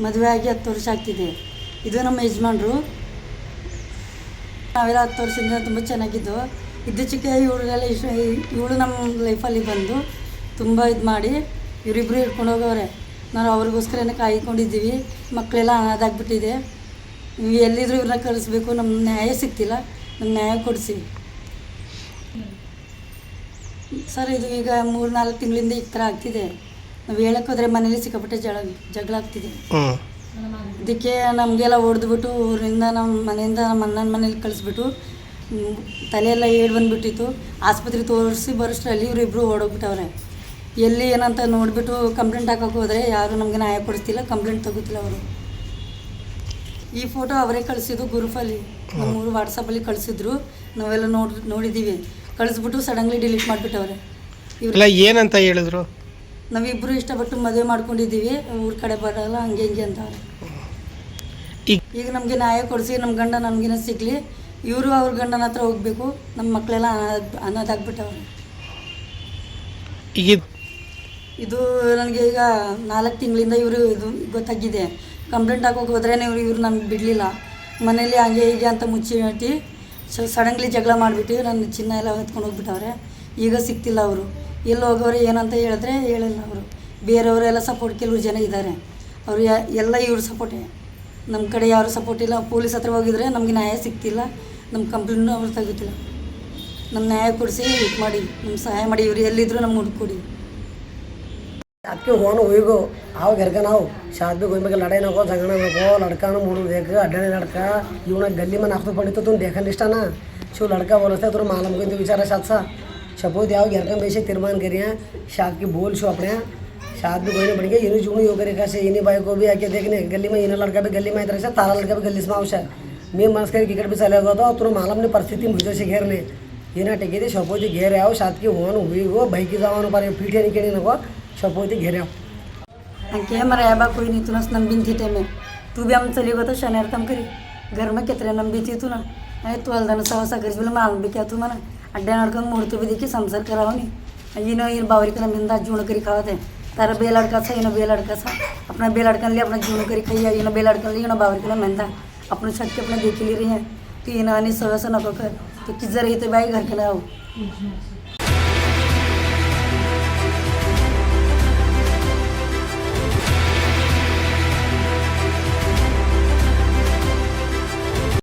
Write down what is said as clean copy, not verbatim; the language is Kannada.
ಮದುವೆ ಆಗಿ 10 ವರ್ಷ ಆಗ್ತಿದೆ. ಇದು ನಮ್ಮ ಯಜಮಾನ್ರು. ನಾವೆಲ್ಲ 10 ವರ್ಷದಿಂದ ತುಂಬ ಚೆನ್ನಾಗಿದ್ದು. ಇದ್ದಕ್ಕಿದ್ದಂತೆ ಇವಳಿಗೆಲ್ಲ ಇವಳು ನಮ್ಮ ಲೈಫಲ್ಲಿ ಬಂದು ತುಂಬ ಇದು ಮಾಡಿ ಇವರಿಬ್ಬರು ಹಿಡ್ಕೊಂಡು ಹೋಗವ್ರೆ. ನಾವು ಅವ್ರಿಗೋಸ್ಕರನೇ ಕಾಯ್ಕೊಂಡಿದ್ದೀವಿ. ಮಕ್ಕಳೆಲ್ಲ ಅನಾಥಾಗ್ಬಿಟ್ಟಿದೆ. ಎಲ್ಲಿದ್ರು ಇವ್ರನ್ನ ಕಳಿಸ್ಬೇಕು. ನಮ್ಮ ನ್ಯಾಯ ಸಿಗ್ತಿಲ್ಲ. ನಮ್ಮ ನ್ಯಾಯ ಕೊಡಿಸಿ ಸರ್. ಇದು ಈಗ 3-4 ತಿಂಗಳಿಂದ ಈ ಥರ ಆಗ್ತಿದೆ. ನಾವು ಹೇಳೋಕ್ಕೋದ್ರೆ ಮನೇಲಿ ಸಿಕ್ಕಾಪಟ್ಟೆ ಜಗಳ ಆಗ್ತಿದೆ. ಇದಕ್ಕೆ ನಮಗೆಲ್ಲ ಹೊಡೆದ್ಬಿಟ್ಟು ಊರಿಂದ ನಮ್ಮ ಮನೆಯಿಂದ ನಮ್ಮ ಅಣ್ಣನ ಮನೇಲಿ ಕಳಿಸ್ಬಿಟ್ಟು ತಲೆಯೆಲ್ಲ ಏಳು ಬಂದುಬಿಟ್ಟಿತ್ತು. ಆಸ್ಪತ್ರೆ ತೋರಿಸಿ ಬರೋಷ್ಟರಲ್ಲಿ ಇವರಿಬ್ಬರು ಓಡೋಗ್ಬಿಟ್ಟವ್ರೆ. ಎಲ್ಲಿ ಏನಂತ ನೋಡಿಬಿಟ್ಟು ಕಂಪ್ಲೇಂಟ್ ಹಾಕೋಕೆ ಹೋದರೆ ಯಾರು ನಮಗೆ ನ್ಯಾಯ ಕೊಡಿಸ್ತಿಲ್ಲ, ಕಂಪ್ಲೇಂಟ್ ತಗೋತಿಲ್ಲ ಅವರು. ಈ ಫೋಟೋ ಅವರೇ ಕಳಿಸಿದ್ದು ಗ್ರೂಪಲ್ಲಿ, ನಮ್ಮೂರು ವಾಟ್ಸಪ್ಪಲ್ಲಿ ಕಳಿಸಿದ್ರು. ನಾವೆಲ್ಲ ನೋಡಿದ್ದೀವಿ. ಕಳಿಸ್ಬಿಟ್ಟು ಸಡನ್ಲಿ ಡಿಲೀಟ್ ಮಾಡಿಬಿಟ್ಟವ್ರೆ. ಇವೆಲ್ಲ ಏನಂತ ಹೇಳಿದ್ರು? ನಾವಿಬ್ಬರು ಇಷ್ಟಪಟ್ಟು ಮದುವೆ ಮಾಡ್ಕೊಂಡಿದ್ದೀವಿ, ಊರ ಕಡೆ ಬರೋಲ್ಲ ಹಂಗೆ ಹಿಂಗೆ ಅಂತವ್ರೆ. ಈಗ ನಮಗೆ ನ್ಯಾಯ ಕೊಡಿಸಿ ನಮ್ಮ ಗಂಡ ನಮಗಿನ ಸಿಗಲಿ. ಇವರು ಅವ್ರ ಗಂಡನ ಹತ್ರ ಹೋಗಬೇಕು. ನಮ್ಮ ಮಕ್ಕಳೆಲ್ಲ ಅನಾಥಾಗ್ಬಿಟ್ಟವ್ರೆ. ಇದು ನನಗೆ ಈಗ 4 ತಿಂಗಳಿಂದ ಇವರು ಇದು ಗೊತ್ತಾಗಿದೆ. ಕಂಪ್ಲೇಂಟ್ ಹಾಕೋಕೆ ಹೋದ್ರೇ ಇವರು ನಮ್ಗೆ ಬಿಡಲಿಲ್ಲ. ಮನೇಲಿ ಹಂಗೆ ಹೀಗೆ ಅಂತ ಮುಚ್ಚಿ ಸಡನ್ಲಿ ಜಗಳ ಮಾಡಿಬಿಟ್ಟು ನನ್ನ ಚಿನ್ನ ಎಲ್ಲ ಎತ್ಕೊಂಡು ಹೋಗ್ಬಿಟ್ಟವ್ರೆ. ಈಗ ಸಿಗ್ತಿಲ್ಲ ಅವರು. ಎಲ್ಲಿ ಹೋಗೋರು ಏನಂತ ಹೇಳಿದ್ರೆ ಹೇಳಿಲ್ಲ ಅವರು. ಬೇರೆಯವರೆಲ್ಲ ಸಪೋರ್ಟ್ ಕೆಲವರು ಜನ ಇದ್ದಾರೆ. ಅವರು ಎಲ್ಲ ಇವ್ರ ಸಪೋರ್ಟೇ. ನಮ್ಮ ಕಡೆ ಯಾರು ಸಪೋರ್ಟ್ ಇಲ್ಲ. ಪೊಲೀಸ್ ಹತ್ರ ಹೋಗಿದ್ರೆ ನಮಗೆ ನ್ಯಾಯ ಸಿಗ್ತಿಲ್ಲ. ನಮ್ಮ ಕಂಪ್ಲೇಂಟ್ನೂ ಅವ್ರು ತೆಗಿತಿಲ್ಲ. ನಮ್ಮ न्याय ಕೊಡಿಸಿ ಇದು ಮಾಡಿ ನಮ್ಮ ಸಹಾಯ ಮಾಡಿ. ಇವರು ಎಲ್ಲಿದ್ರು ನಮ್ಮ ಹುಡುಕೊಡಿ. आपके हुआ ना वही को आओ घर का ना हो शादी कोई में लड़ाई ना हो झगड़ा ना हो लड़का ना मुड़ देख अड्डा ने लड़का यूँ ना गली में नाखतो पड़ी तो तुम देखा निष्ठा ना शो लड़का बोलता तो मालूम को बेचारा साथ सा शपोत आओ घर का बेशक तीर्मान करिए शाद की बोल शो अपने शाद भी कोई नहीं बढ़ गया ये जुगनी हो करे कैसे इन्हीं भाई को भी आके देखने गली में इन्हें लड़का भी गली में इधर से तारा लड़का भी गली में आवश्य मैं मनस कर क्रिकेट भी चले गया था तुम मालूम ने परिस्थिति मुझे से घेरने ये ना टिके थे शपोती घेरे आओ शाद की हुआ हुई वो भाई की जमानों पर पीठे निकली ना को शपोती घेरे आओ अंके हमारे आबा कोई नहीं तू ना नंबिन थी टे में तू भी हम चली गो तो शनिवार कम करी घर में कितने नंबी थी तू ना अरे तू अलदान सवासा करी बोले मालूम भी क्या तू मना अड्डा नड़कंग मुड़ते भी देखी संसार कराओ नहीं ये बावरी का नंबिंदा जून करी खावा थे तारा बे लड़का सा ये बे लड़का सा अपना बे लड़कन लिए अपना जून करी खाइए ये बे लड़कन लिए बावरी का मेहंदा अपने छत के अपने देख ले रही हैं तो ये नानी सवासा न कर तो किस रही तो भाई घर के ना आओ